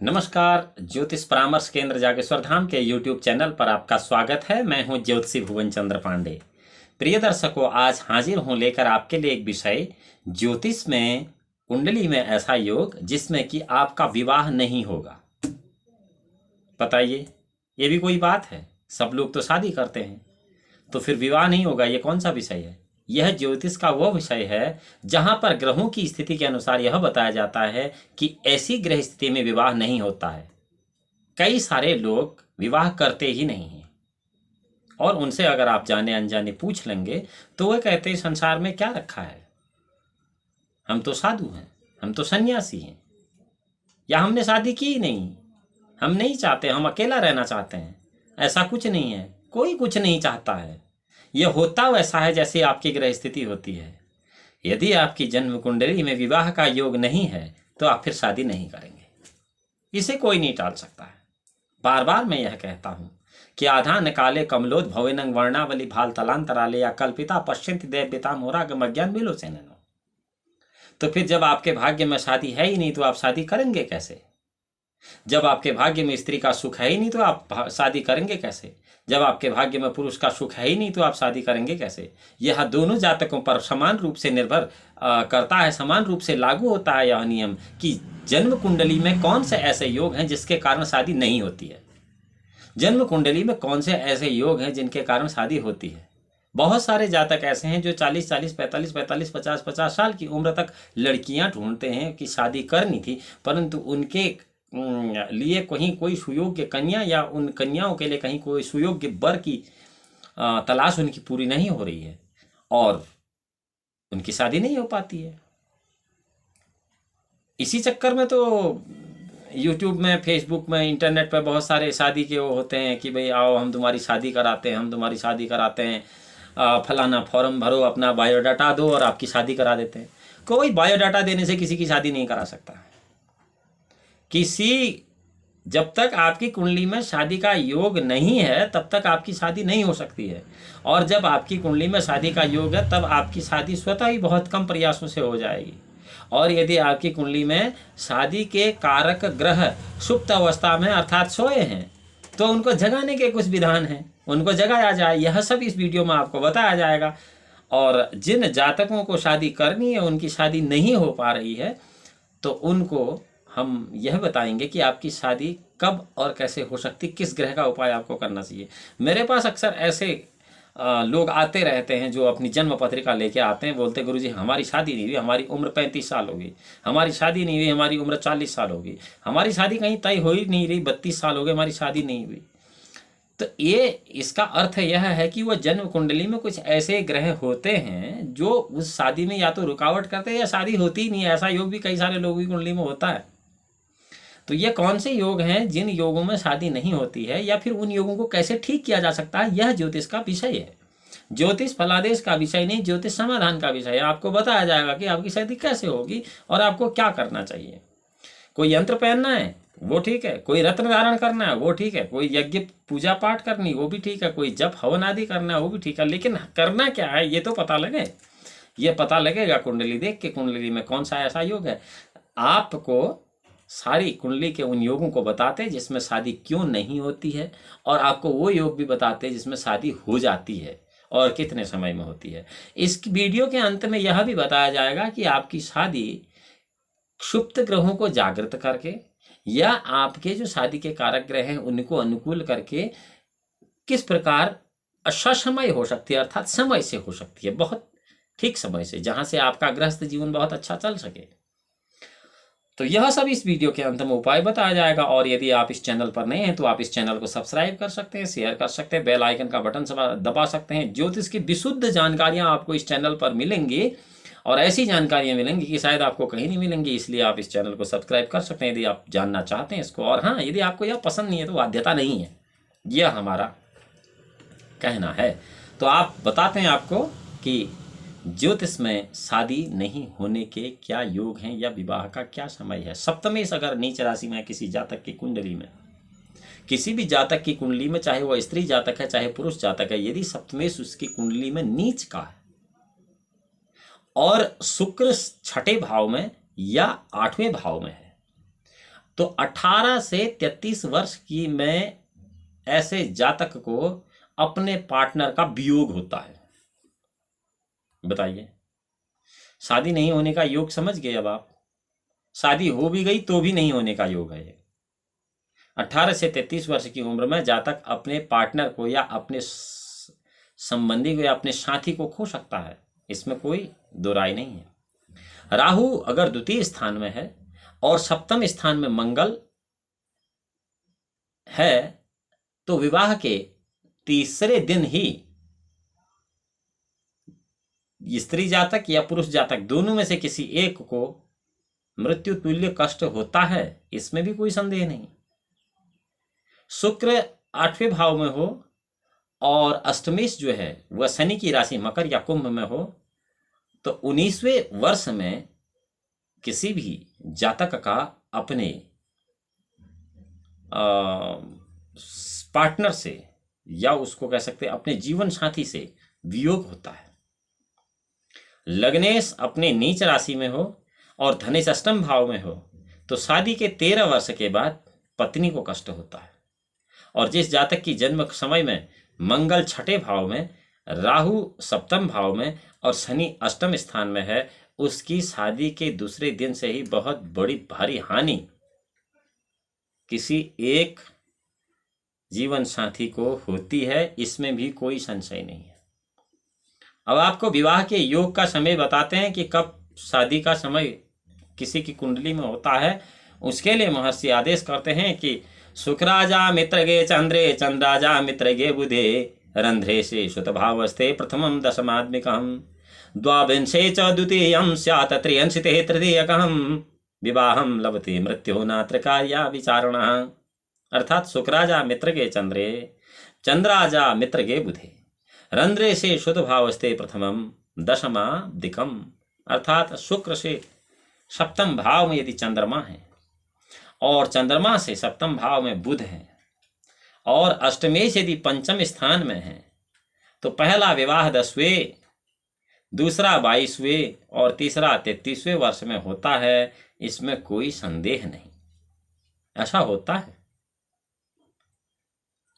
नमस्कार। ज्योतिष परामर्श केंद्र जागेश्वर धाम के YouTube चैनल पर आपका स्वागत है। मैं हूं ज्योतिषी भुवन चंद्र पांडे। प्रिय दर्शकों, आज हाजिर हूं लेकर आपके लिए एक विषय, ज्योतिष में कुंडली में ऐसा योग जिसमें कि आपका विवाह नहीं होगा। बताइए, ये भी कोई बात है? सब लोग तो शादी करते हैं, तो फिर विवाह नहीं होगा, ये कौन सा विषय है? यह ज्योतिष का वो विषय है जहां पर ग्रहों की स्थिति के अनुसार यह बताया जाता है कि ऐसी ग्रह स्थिति में विवाह नहीं होता है। कई सारे लोग विवाह करते ही नहीं हैं, और उनसे अगर आप जाने अनजाने पूछ लेंगे तो वह कहते हैं संसार में क्या रखा है, हम तो साधु हैं, हम तो सन्यासी हैं, या हमने शादी की ही नहीं, हम नहीं चाहते, हम अकेला रहना चाहते हैं। ऐसा कुछ नहीं है, कोई कुछ नहीं चाहता है। यह होता वैसा है जैसे आपकी ग्रह स्थिति होती है। यदि आपकी जन्म कुंडली में विवाह का योग नहीं है तो आप फिर शादी नहीं करेंगे, इसे कोई नहीं टाल सकता है। बार बार मैं यह कहता हूं कि आधान काले कमलोद भवेनंग वर्णावली भाल तलांतराले या कल्पिता पश्चिंत देवता मोरा गमज्ञान मिलो से नैनो। तो फिर जब आपके भाग्य में शादी है ही नहीं तो आप शादी करेंगे कैसे? जब आपके भाग्य में स्त्री का सुख है ही नहीं तो आप शादी करेंगे कैसे? जब आपके भाग्य में पुरुष का सुख है ही नहीं तो आप शादी करेंगे कैसे? यह दोनों जातकों पर समान रूप से निर्भर करता है, समान रूप से लागू होता है यह नियम कि जन्म कुंडली में कौन से ऐसे योग हैं जिसके कारण शादी नहीं होती है, जन्म कुंडली में कौन से ऐसे योग हैं जिनके कारण शादी होती है। बहुत सारे जातक ऐसे हैं जो 40-40, 45-45, 50-50 साल की उम्र तक लड़कियां ढूंढते हैं कि शादी करनी थी, परंतु उनके लिए कहीं कोई सुयोग्य कन्या या उन कन्याओं के लिए कहीं कोई सुयोग्य वर की तलाश उनकी पूरी नहीं हो रही है और उनकी शादी नहीं हो पाती है। इसी चक्कर में तो YouTube में, Facebook में, इंटरनेट पर बहुत सारे शादी के वो होते हैं कि भाई आओ हम तुम्हारी शादी कराते हैं, हम तुम्हारी शादी कराते हैं, फलाना फॉर्म भरो, अपना बायोडाटा दो और आपकी शादी करा देते हैं। कोई बायोडाटा देने से किसी की शादी नहीं करा सकता। जब तक आपकी कुंडली में शादी का योग नहीं है तब तक आपकी शादी नहीं हो सकती है, और जब आपकी कुंडली में शादी का योग है तब आपकी शादी स्वतः ही बहुत कम प्रयासों से हो जाएगी। और यदि आपकी कुंडली में शादी के कारक ग्रह सुप्त अवस्था में अर्थात सोए हैं तो उनको जगाने के कुछ विधान हैं, उनको जगाया जाए। यह सब इस वीडियो में आपको बताया जाएगा। और जिन जातकों को शादी करनी है, उनकी शादी नहीं हो पा रही है, तो उनको हम यह बताएंगे कि आपकी शादी कब और कैसे हो सकती, किस ग्रह का उपाय आपको करना चाहिए। मेरे पास अक्सर ऐसे लोग आते रहते हैं जो अपनी जन्म पत्रिका लेके आते हैं, बोलते गुरुजी हमारी शादी नहीं हुई, हमारी उम्र 35 साल हो गई, हमारी शादी नहीं हुई, हमारी उम्र 40 साल हो गई, हमारी शादी कहीं तय हो ही नहीं रही, 32 साल हो गए, हमारी शादी नहीं हुई। तो ये इसका अर्थ यह है कि वह जन्म कुंडली में कुछ ऐसे ग्रह होते हैं जो उस शादी में या तो रुकावट करते हैं या शादी होती ही नहीं है। ऐसा योग भी कई सारे लोगों की कुंडली में होता है। तो ये कौन से योग हैं जिन योगों में शादी नहीं होती है, या फिर उन योगों को कैसे ठीक किया जा सकता है, यह ज्योतिष का विषय है। ज्योतिष फलादेश का विषय नहीं, ज्योतिष समाधान का विषय है। आपको बताया जाएगा कि आपकी शादी कैसे होगी और आपको क्या करना चाहिए। कोई यंत्र पहनना है वो ठीक है, कोई रत्न धारण करना है वो ठीक है, कोई यज्ञ पूजा पाठ करनी वो भी ठीक है, कोई जप हवन आदि करना है वो भी ठीक है, लेकिन करना क्या है ये तो पता लगे। ये पता लगेगा कुंडली देख के, कुंडली में कौन सा ऐसा योग है। आपको सारी कुंडली के उन योगों को बताते जिसमें शादी क्यों नहीं होती है, और आपको वो योग भी बताते जिसमें शादी हो जाती है और कितने समय में होती है। इस वीडियो के अंत में यह भी बताया जाएगा कि आपकी शादी क्षुप्त ग्रहों को जागृत करके या आपके जो शादी के कारक ग्रह हैं उनको अनुकूल करके किस प्रकार असमय हो सकती है, अर्थात समय से हो सकती है, बहुत ठीक समय से, जहां से आपका गृहस्थ जीवन बहुत अच्छा चल सके। तो यह सब इस वीडियो के अंत में उपाय बताया जाएगा। और यदि आप इस चैनल पर नए हैं तो आप इस चैनल को सब्सक्राइब कर सकते हैं, शेयर कर सकते हैं, बेल आइकन का बटन दबा सकते हैं। ज्योतिष की विशुद्ध जानकारियां आपको इस चैनल पर मिलेंगी, और ऐसी जानकारियां मिलेंगी कि शायद आपको कहीं नहीं मिलेंगी। इसलिए आप इस चैनल को सब्सक्राइब कर सकते हैं यदि आप जानना चाहते हैं इसको। और हाँ, यदि आपको यह पसंद नहीं है तो बाध्यता नहीं है, यह हमारा कहना है। तो आप बताते हैं आपको कि ज्योतिष में शादी नहीं होने के क्या योग हैं या विवाह का क्या समय है। सप्तमेश अगर नीच राशि में किसी जातक की कुंडली में, किसी भी जातक की कुंडली में, चाहे वह स्त्री जातक है चाहे पुरुष जातक है, यदि सप्तमेश उसकी कुंडली में नीच का है और शुक्र छठे भाव में या 8वें भाव में है, तो 18 से 33 वर्ष की में ऐसे जातक को अपने पार्टनर का वियोग होता है। बताइए, शादी नहीं होने का योग समझ गए? अब आप, शादी हो भी गई तो भी नहीं होने का योग है। 18 से 33 वर्ष की उम्र में जातक अपने पार्टनर को या अपने संबंधी को या अपने साथी को खो सकता है, इसमें कोई दो राय नहीं है। राहु अगर द्वितीय स्थान में है और सप्तम स्थान में मंगल है तो विवाह के तीसरे दिन ही स्त्री जातक या पुरुष जातक दोनों में से किसी एक को मृत्यु तुल्य कष्ट होता है, इसमें भी कोई संदेह नहीं। शुक्र 8वें भाव में हो और अष्टमेश जो है वह शनि की राशि मकर या कुंभ में हो तो 19वें वर्ष में किसी भी जातक का अपने पार्टनर से या उसको कह सकते हैं अपने जीवन साथी से वियोग होता है। लग्नेश अपने नीच राशि में हो और धनेश अष्टम भाव में हो तो शादी के 13 वर्ष के बाद पत्नी को कष्ट होता है। और जिस जातक की जन्म समय में मंगल 6ठे भाव में, राहु सप्तम भाव में और शनि अष्टम स्थान में है, उसकी शादी के दूसरे दिन से ही बहुत बड़ी भारी हानि किसी एक जीवन साथी को होती है, इसमें भी कोई संशय नहीं है। अब आपको विवाह के योग का समय बताते हैं कि कब शादी का समय किसी की कुंडली में होता है। उसके लिए महर्षि आदेश करते हैं कि शुक्राजा मित्र गे चंद्रे चंद्राजा मित्र गे बुधे रंध्रे से शुत भावस्थे प्रथमम दशमात्मिकम द्वाविंशे च द्वितीयं स्यात् त्र्यंशिते तृतीयकं विवाहं लभते मृत्यो नात्र कार्या विचारणः। अर्थात शुक्राजा मित्र गे चंद्रे चंद्राजा मित्र गे बुधे रंध्रे से शुद्ध भावस्थे प्रथमम दशमादिकम। अर्थात शुक्र से सप्तम भाव में यदि चंद्रमा है और चंद्रमा से सप्तम भाव में बुध है और अष्टमेश यदि पंचम स्थान में है तो पहला विवाह 10वें, दूसरा 22वें और तीसरा 33वें वर्ष में होता है, इसमें कोई संदेह नहीं। ऐसा होता है।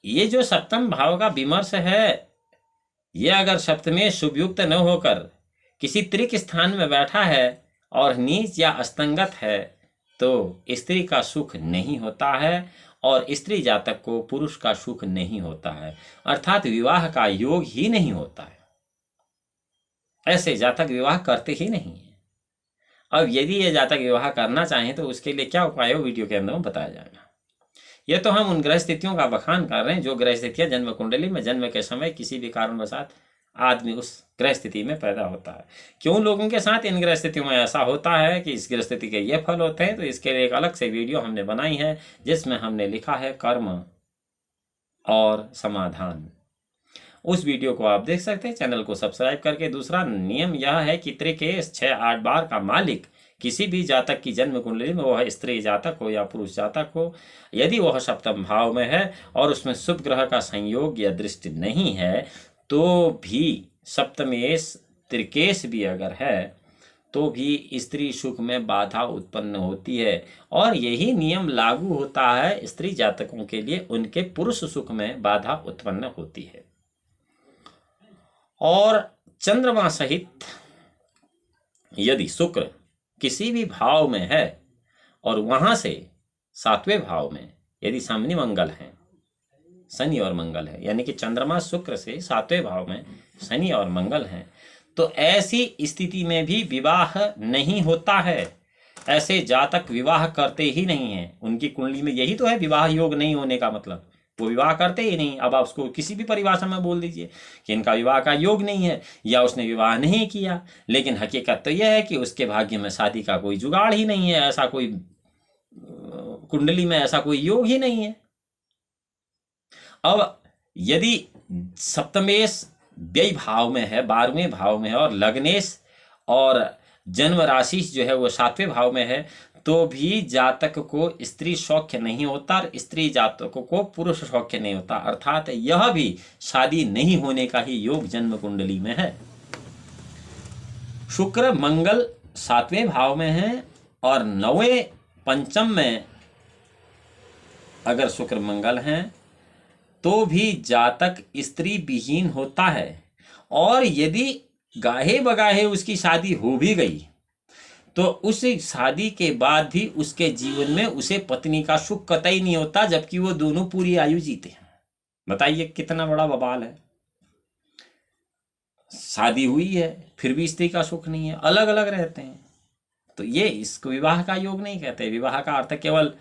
ये जो सप्तम भाव का विमर्श है, ये अगर सप्तमें शुभयुक्त न होकर किसी त्रिक स्थान में बैठा है और नीच या अस्तंगत है तो स्त्री का सुख नहीं होता है और स्त्री जातक को पुरुष का सुख नहीं होता है, अर्थात विवाह का योग ही नहीं होता है। ऐसे जातक विवाह करते ही नहीं है। अब यदि ये जातक विवाह करना चाहें तो उसके लिए क्या उपाय हो, वीडियो के अंदर बताया जाएगा। यह तो हम उन ग्रह स्थितियों का बखान कर रहे हैं जो ग्रह स्थितियां जन्म कुंडली में जन्म के समय किसी भी कारणवशात आदमी उस ग्रह स्थिति में पैदा होता है। क्यों लोगों के साथ इन ग्रह स्थितियों में ऐसा होता है कि इस ग्रह स्थिति के ये फल होते हैं, तो इसके लिए एक अलग से वीडियो हमने बनाई है जिसमें हमने लिखा है कर्म और समाधान। उस वीडियो को आप देख सकते हैं, चैनल को सब्सक्राइब करके। दूसरा नियम यह है कि त्रिकेश 6-8 बार का मालिक किसी भी जातक की जन्म कुंडली में, वह स्त्री जातक हो या पुरुष जातक हो, यदि वह सप्तम भाव में है और उसमें शुभ ग्रह का संयोग या दृष्टि नहीं है तो भी सप्तमेश त्रिकेश भी अगर है तो भी स्त्री सुख में बाधा उत्पन्न होती है। और यही नियम लागू होता है स्त्री जातकों के लिए, उनके पुरुष सुख में बाधा उत्पन्न होती है। और चंद्रमा सहित यदि शुक्र किसी भी भाव में है और वहां से 7वें भाव में यदि शनि मंगल है, शनि और मंगल है, यानी कि चंद्रमा शुक्र से 7वें भाव में शनि और मंगल हैं, तो ऐसी स्थिति में भी विवाह नहीं होता है। ऐसे जातक विवाह करते ही नहीं हैं। उनकी कुंडली में यही तो है विवाह योग नहीं होने का मतलब, वो विवाह करते ही नहीं। अब आप उसको किसी भी परिभाषा में बोल दीजिए कि इनका विवाह का योग नहीं है या उसने विवाह नहीं किया, लेकिन हकीकत तो यह है कि उसके भाग्य में शादी का कोई जुगाड़ ही नहीं है, ऐसा कोई कुंडली में ऐसा कोई योग ही नहीं है। अब यदि सप्तमेश व्यय भाव में है, 12वें भाव में है और लग्नेश और जन्म राशि जो है वो 7वें भाव में है, तो भी जातक को स्त्री सौख्य नहीं होता और स्त्री जातकों को पुरुष सौख्य नहीं होता। अर्थात यह भी शादी नहीं होने का ही योग जन्म कुंडली में है। शुक्र मंगल 7वें भाव में है और 9वें पंचम में अगर शुक्र मंगल हैं तो भी जातक स्त्री विहीन होता है। और यदि गाहे बगाहे उसकी शादी हो भी गई तो उस शादी के बाद भी उसके जीवन में उसे पत्नी का सुख कतई नहीं होता, जबकि वो दोनों पूरी आयु जीते हैं। बताइए कितना बड़ा बवाल है। शादी हुई है फिर भी स्त्री का सुख नहीं है, अलग अलग रहते हैं। तो ये इसको विवाह का योग नहीं कहते। विवाह का अर्थ केवल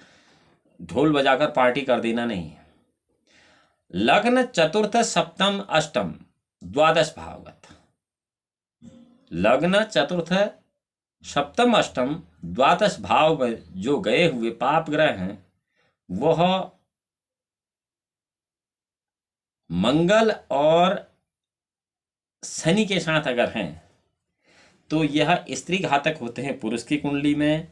ढोल बजाकर पार्टी कर देना नहीं है। लग्न चतुर्थ सप्तम अष्टम द्वादश भावगत, लग्न चतुर्थ सप्तम अष्टम द्वादश भाव में जो गए हुए पाप ग्रह हैं वह मंगल और शनि के साथ अगर हैं तो यह स्त्री घातक होते हैं पुरुष की कुंडली में,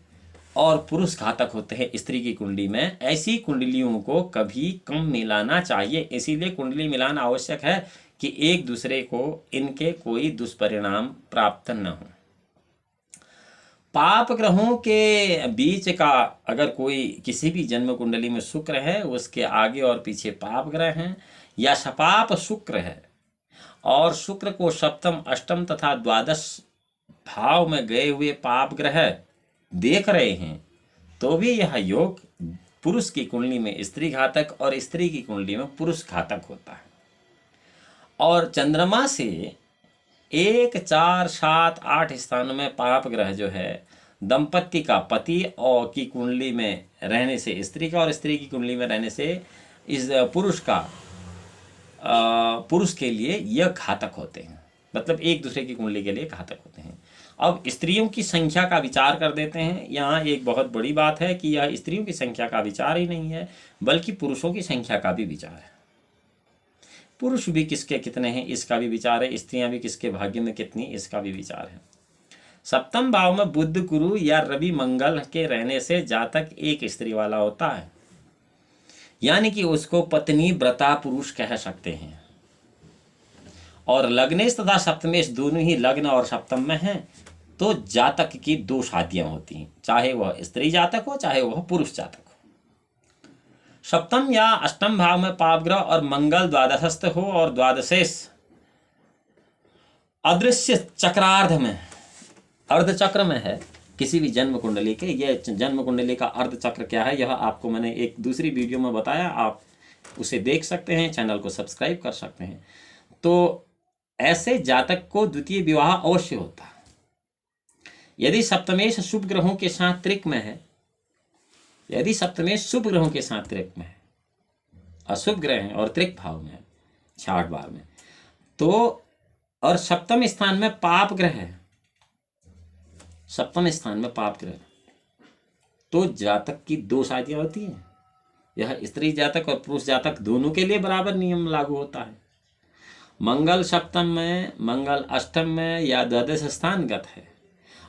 और पुरुष घातक होते हैं स्त्री की कुंडली में। ऐसी कुंडलियों को कभी कम मिलाना चाहिए। इसीलिए कुंडली मिलान आवश्यक है कि एक दूसरे को इनके कोई दुष्परिणाम प्राप्त न हो। पाप ग्रहों के बीच का अगर कोई किसी भी जन्म कुंडली में शुक्र है, उसके आगे और पीछे पाप ग्रह हैं, या सपाप शुक्र है और शुक्र को सप्तम अष्टम तथा द्वादश भाव में गए हुए पाप ग्रह देख रहे हैं, तो भी यह योग पुरुष की कुंडली में स्त्री घातक और स्त्री की कुंडली में पुरुष घातक होता है। और चंद्रमा से 1, 4, 7, 8 स्थानों में पाप ग्रह जो है दंपति का पति और की कुंडली में रहने से स्त्री का, और स्त्री की कुंडली में रहने से इस पुरुष का पुरुष के लिए यह घातक होते हैं। मतलब एक दूसरे की कुंडली के लिए घातक होते हैं। अब स्त्रियों की संख्या का विचार कर देते हैं। यहाँ एक बहुत बड़ी बात है कि यह स्त्रियों की संख्या का विचार ही नहीं है, बल्कि पुरुषों की संख्या का भी विचार है। पुरुष भी किसके कितने हैं इसका भी विचार है, स्त्रियां भी किसके भाग्य में कितनी इसका भी विचार है। सप्तम भाव में बुध, गुरु या रवि, मंगल के रहने से जातक एक स्त्री वाला होता है, यानी कि उसको पत्नी व्रता पुरुष कह सकते हैं। और लग्नेश तथा सप्तमेश दोनों ही लग्न और सप्तम में हैं तो जातक की 2 शादियां होती हैं, चाहे वह स्त्री जातक हो चाहे वह पुरुष जातक हो। सप्तम या अष्टम भाव में पाप ग्रह और मंगल द्वादशस्थ हो और द्वादशेश अदृश्य चक्रार्ध में अर्ध चक्र में है किसी भी जन्म कुंडली के। यह जन्म कुंडली का अर्ध चक्र क्या है यह आपको मैंने एक दूसरी वीडियो में बताया, आप उसे देख सकते हैं, चैनल को सब्सक्राइब कर सकते हैं। तो ऐसे जातक को द्वितीय विवाह अवश्य होता है। यदि सप्तमेश शुभ ग्रहों के साथ त्रिक में है, यदि सप्तमेश शुभ ग्रहों के साथ त्रिक में है, अशुभ ग्रह हैं और त्रिक भाव में है 6 बार में, तो और सप्तम स्थान में पाप ग्रह है, सप्तम स्थान में पाप ग्रह, तो जातक की 2 शादियां होती हैं। यह स्त्री जातक और पुरुष जातक दोनों के लिए बराबर नियम लागू होता है। मंगल सप्तम में, मंगल अष्टम में या द्वादश स्थानगत है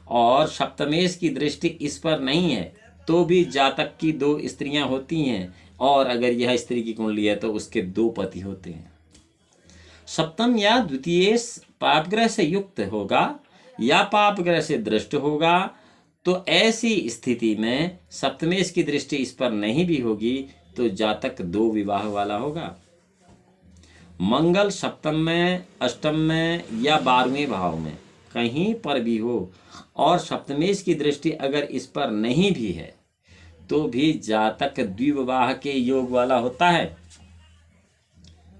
और सप्तमेश की दृष्टि इस पर नहीं है, तो भी जातक की 2 स्त्रियां होती हैं। और अगर यह स्त्री की कुंडली है तो उसके 2 पति होते हैं। सप्तम या द्वितीय पापग्रह से युक्त होगा या पापग्रह से दृष्ट होगा, तो ऐसी स्थिति में सप्तमेश की दृष्टि इस पर नहीं भी होगी तो जातक 2 विवाह वाला होगा। मंगल सप्तम में, अष्टम में या 12वें भाव में कहीं पर भी हो और सप्तमेश की दृष्टि अगर इस पर नहीं भी है तो भी जातक द्विविवाह के योग वाला होता है।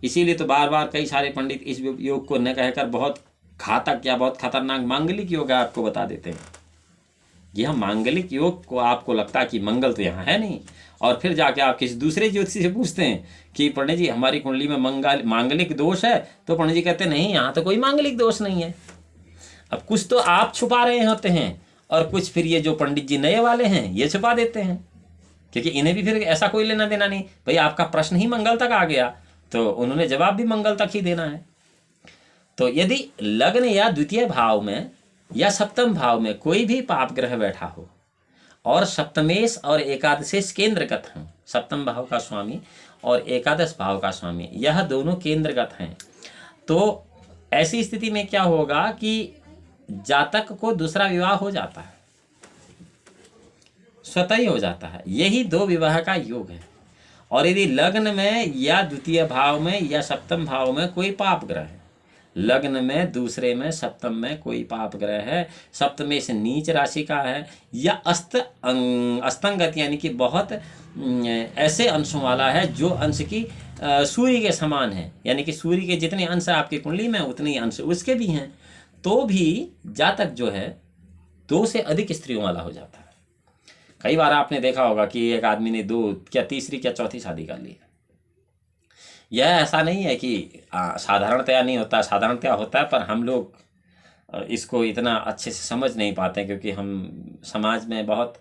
इसीलिए तो बार बार कई सारे पंडित इस योग को न कहकर बहुत घातक या बहुत खतरनाक मांगलिक योग आपको बता देते हैं। यह मांगलिक योग को आपको लगता है कि मंगल तो यहाँ है नहीं, और फिर जाके आप किसी दूसरे ज्योतिषी से पूछते हैं कि पंडित जी हमारी कुंडली में मांगलिक दोष है, तो पंडित जी कहते हैं नहीं यहाँ तो कोई मांगलिक दोष नहीं है। अब कुछ तो आप छुपा रहे होते हैं और कुछ फिर ये जो पंडित जी नए वाले हैं ये छुपा देते हैं, क्योंकि इन्हें भी फिर ऐसा कोई लेना देना नहीं। भाई आपका प्रश्न ही मंगल तक आ गया तो उन्होंने जवाब भी मंगल तक ही देना है। तो यदि लग्न या द्वितीय भाव में या सप्तम भाव में कोई भी पाप ग्रह बैठा हो और सप्तमेश और एकादशेश केंद्रगत हैं, सप्तम भाव का स्वामी और एकादश भाव का स्वामी यह दोनों केंद्रगत हैं, तो ऐसी स्थिति में क्या होगा कि जातक को दूसरा विवाह हो जाता है, स्वतः ही हो जाता है। यही 2 विवाह का योग है। और यदि लग्न में या द्वितीय भाव में या सप्तम भाव में कोई पाप ग्रह है, लग्न में, दूसरे में, सप्तम में कोई पाप ग्रह है, सप्तम से नीच राशि का है, या अस्तंगत यानी कि बहुत ऐसे अंशों वाला है जो अंश की सूर्य के समान है, यानी कि सूर्य के जितने अंश आपकी कुंडली में उतने ही अंश उसके भी हैं, तो भी जातक जो है 2 से अधिक स्त्रियों वाला हो जाता है। कई बार आपने देखा होगा कि एक आदमी ने 2 क्या तीसरी क्या चौथी शादी कर ली। यह ऐसा नहीं है कि साधारणतया नहीं होता, साधारणतया होता है, पर हम लोग इसको इतना अच्छे से समझ नहीं पाते क्योंकि हम समाज में बहुत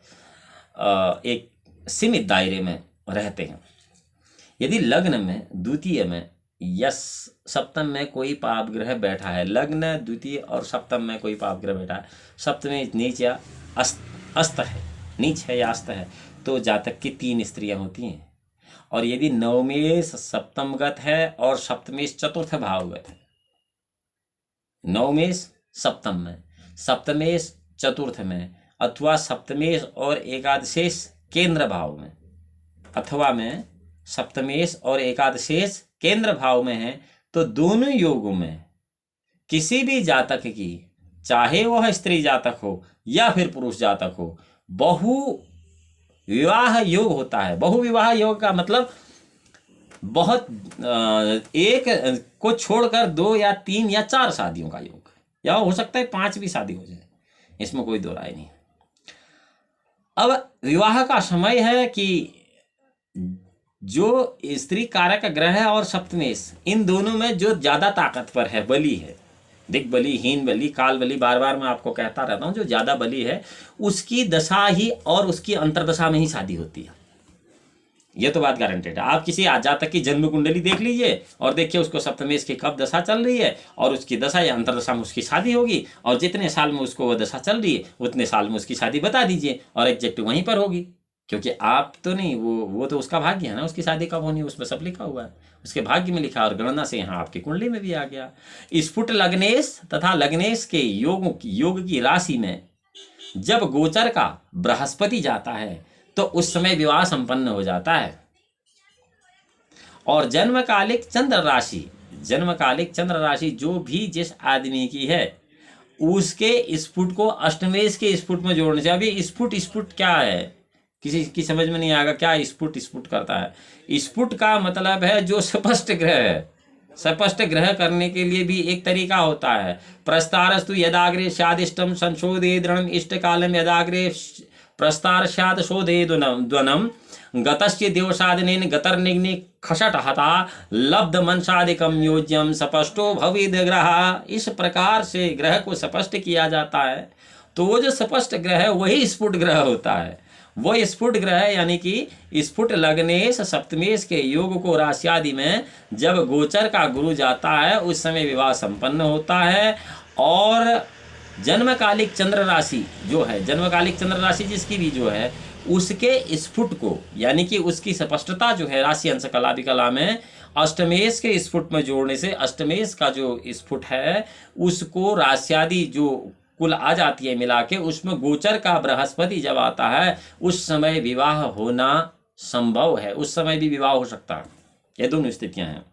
एक सीमित दायरे में रहते हैं। यदि लग्न में, द्वितीय में या सप्तम में कोई पाप ग्रह बैठा है, लग्न, द्वितीय और सप्तम में कोई पाप ग्रह बैठा है, सप्तम में नीच या अस्त है, नीच है या अस्त है, तो जातक की 3 स्त्रियां होती हैं। और यदि नवमेश सप्तमगत है और सप्तमेश चतुर्थ भावगत है, नवमेश सप्तम में, सप्तमेश चतुर्थ में, अथवा सप्तमेश और एकादशेश केंद्र भाव में, अथवा में सप्तमेश और एकादशेश केंद्र भाव में है, तो दोनों योगों में किसी भी जातक की, चाहे वह स्त्री जातक हो या फिर पुरुष जातक हो, बहु विवाह योग होता है। बहु विवाह योग का मतलब बहुत एक को छोड़कर 2 या 3 या 4 शादियों का योग, या हो सकता है 5 भी शादी हो जाए, इसमें कोई दो राय नहीं। अब विवाह का समय है कि जो स्त्री कारक ग्रह है और सप्तमेश, इन दोनों में जो ज्यादा ताकतवर है, बली है, दिग्बली, हीन बली, काल बली, बार बार मैं आपको कहता रहता हूं, जो ज्यादा बली है उसकी दशा ही और उसकी अंतरदशा में ही शादी होती है। ये तो बात गारंटेड है। आप किसी जातक की जन्म कुंडली देख लीजिए और देखिए उसको सप्तमेश की कब दशा चल रही है और उसकी दशा या अंतरदशा में उसकी शादी होगी, और जितने साल में उसको वो दशा चल रही है उतने साल में उसकी शादी बता दीजिए और एग्जैक्ट वहीं पर होगी, क्योंकि आप तो नहीं, वो तो उसका भाग्य है ना, उसकी शादी कब होनी उसमें सब लिखा हुआ है, उसके भाग्य में लिखा, और गणना से यहाँ आपकी कुंडली में भी आ गया। स्फुट लग्नेश तथा लग्नेश के योग की राशि में जब गोचर का बृहस्पति जाता है तो उस समय विवाह संपन्न हो जाता है। और जन्मकालिक चंद्र राशि जो भी जिस आदमी की है उसके स्फुट को अष्टमेश के स्फुट में जोड़ने से। अभी स्फुट क्या है, किसी की समझ में नहीं आएगा क्या स्फुट करता है। स्फुट का मतलब है जो स्पष्ट ग्रह है। स्पष्ट ग्रह करने के लिए भी एक तरीका होता है। प्रस्तारस्तु यदाग्रे स्यादिष्टम संशोधे दृढ़म इष्ट कालम यदाग्रे प्रस्तार स्यात् शोधे द्वनम गतस्य देवसाधनेन गतर्निग्नि खषट हता लब्ध मनसादिकम योज्यम स्पष्टो भवेद ग्रह। इस प्रकार से ग्रह को स्पष्ट किया जाता है। तो वो जो स्पष्ट ग्रह है वही स्फुट ग्रह होता है। वो स्फुट ग्रह यानी कि स्फुट लग्नेश सप्तमेश के योग को राशि आदि में जब गोचर का गुरु जाता है उस समय विवाह संपन्न होता है। और जन्मकालिक चंद्र राशि जो है, जन्मकालिक चंद्र राशि जिसकी भी जो है, उसके स्फुट को यानी कि उसकी स्पष्टता जो है राशि अंश कला विकला में अष्टमेश के स्फुट में जोड़ने से अष्टमेश का जो स्फुट है उसको राशि आदि जो कुल आ जाती है मिला के, उसमें गोचर का बृहस्पति जब आता है उस समय विवाह होना संभव है। उस समय भी विवाह हो सकता है। ये दोनों स्थितियां हैं।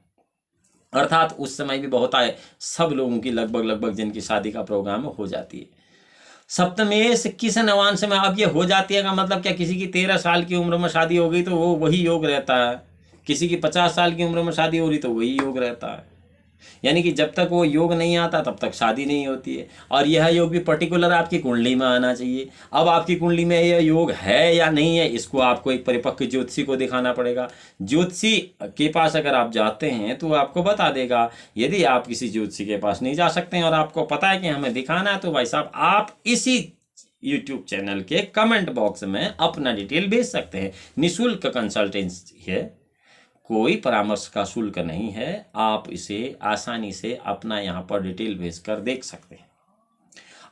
अर्थात उस समय भी बहुत आए सब लोगों की लगभग जिनकी शादी का प्रोग्राम हो जाती है। सप्तमेश किस नवांश में अब ये हो जाती है का मतलब क्या, किसी की 13 साल की उम्र में शादी हो गई तो वो वही योग रहता है, किसी की 50 साल की उम्र में शादी हो रही तो वही योग रहता है। यानी कि जब तक वो योग नहीं आता तब तक शादी नहीं होती है। और यह योग भी पर्टिकुलर आपकी कुंडली में आना चाहिए। अब आपकी कुंडली में यह योग है या नहीं है इसको आपको एक परिपक्व ज्योतिषी को दिखाना पड़ेगा। ज्योतिषी के पास अगर आप जाते हैं तो आपको बता देगा। यदि आप किसी ज्योतिषी के पास नहीं जा सकते हैं और आपको पता है कि हमें दिखाना है तो भाई साहब आप इसी YouTube चैनल के कमेंट बॉक्स में अपना डिटेल भेज सकते हैं। निःशुल्क कंसल्टेंसी है, कोई परामर्श का शुल्क नहीं है। आप इसे आसानी से अपना यहाँ पर डिटेल भेजकर देख सकते हैं।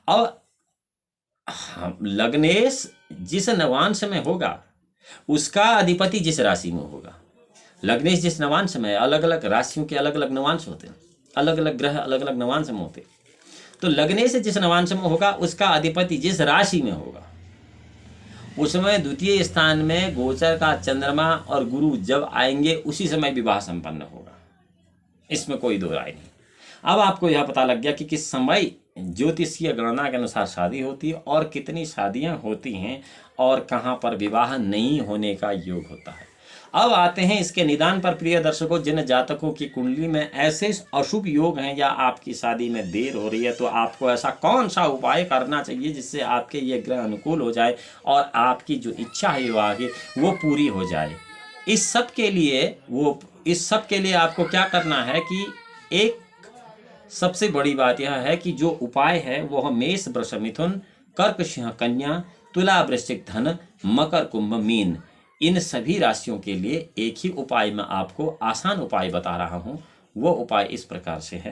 अब लग्नेश जिस नवांश में होगा उसका अधिपति जिस राशि में होगा। लग्नेश जिस नवांश में, अलग अलग राशियों के अलग अलग नवांश होते हैं, अलग अलग ग्रह अलग अलग नवांश में होते हैं। तो लग्नेश जिस नवांश में होगा उसका अधिपति जिस राशि में होगा उस समय द्वितीय स्थान में गोचर का चंद्रमा और गुरु जब आएंगे उसी समय विवाह संपन्न होगा, इसमें कोई दो राय नहीं। अब आपको यह पता लग गया कि किस समय ज्योतिषीय गणना के अनुसार शादी होती है और कितनी शादियां होती हैं और कहाँ पर विवाह नहीं होने का योग होता है। अब आते हैं इसके निदान पर। प्रिय दर्शकों, जिन जातकों की कुंडली में ऐसे अशुभ योग हैं या आपकी शादी में देर हो रही है, तो आपको ऐसा कौन सा उपाय करना चाहिए जिससे आपके ये ग्रह अनुकूल हो जाए और आपकी जो इच्छा है विवाह की वो पूरी हो जाए। इस सब के लिए आपको क्या करना है कि एक सबसे बड़ी बात यह है कि जो उपाय है वह मेष वृष मिथुन कर्क सिंह कन्या तुला वृश्चिक धन मकर कुंभ मीन, इन सभी राशियों के लिए एक ही उपाय मैं आपको आसान उपाय बता रहा हूं। वो उपाय इस प्रकार से है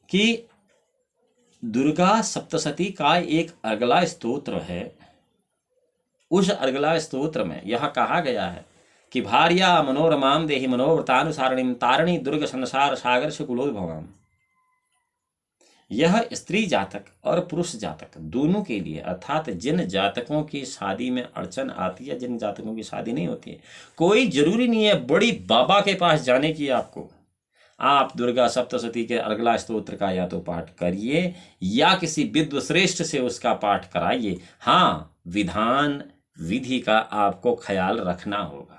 कि दुर्गा सप्तशती का एक अर्गला स्तोत्र है। उस अर्गला स्तोत्र में यह कहा गया है कि भार्या मनोरमाम देहि मनोव्रतानुसारिणीम तारिणी दुर्ग संसार सागर से कुलोद्भवाम। यह स्त्री जातक और पुरुष जातक दोनों के लिए, अर्थात जिन जातकों की शादी में अड़चन आती है, जिन जातकों की शादी नहीं होती है, कोई जरूरी नहीं है बड़ी बाबा के पास जाने की। आपको आप दुर्गा सप्तशती के अर्गला स्तोत्र का या तो पाठ करिए या किसी विद्वश्रेष्ठ से उसका पाठ कराइए। हाँ, विधान विधि का आपको ख्याल रखना होगा।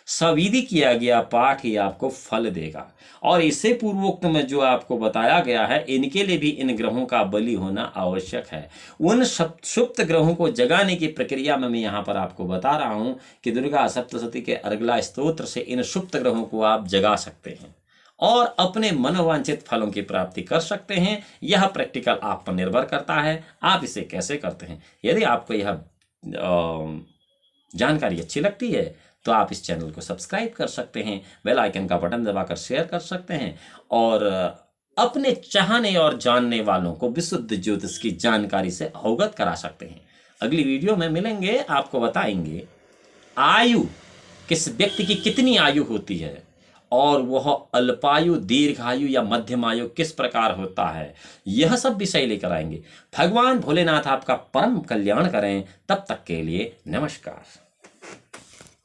सविधि किया गया पाठ ही आपको फल देगा। और इससे पूर्वोक्त में जो आपको बताया गया है, इनके लिए भी इन ग्रहों का बलि होना आवश्यक है। उन सुप्त ग्रहों को जगाने की प्रक्रिया में मैं यहाँ पर आपको बता रहा हूँ कि दुर्गा सप्तशती के अर्गला स्तोत्र से इन सुप्त ग्रहों को आप जगा सकते हैं और अपने मनोवांछित फलों की प्राप्ति कर सकते हैं। यह प्रैक्टिकल आप पर निर्भर करता है, आप इसे कैसे करते हैं। यदि आपको यह जानकारी अच्छी लगती है तो आप इस चैनल को सब्सक्राइब कर सकते हैं, बेल आइकन का बटन दबाकर शेयर कर सकते हैं और अपने चाहने और जानने वालों को विशुद्ध ज्योतिष की जानकारी से अवगत करा सकते हैं। अगली वीडियो में मिलेंगे, आपको बताएंगे आयु किस व्यक्ति की कितनी आयु होती है और वह अल्पायु, दीर्घायु या मध्यम आयु किस प्रकार होता है, यह सब विषय लेकर आएंगे। भगवान भोलेनाथ आपका परम कल्याण करें। तब तक के लिए नमस्कार।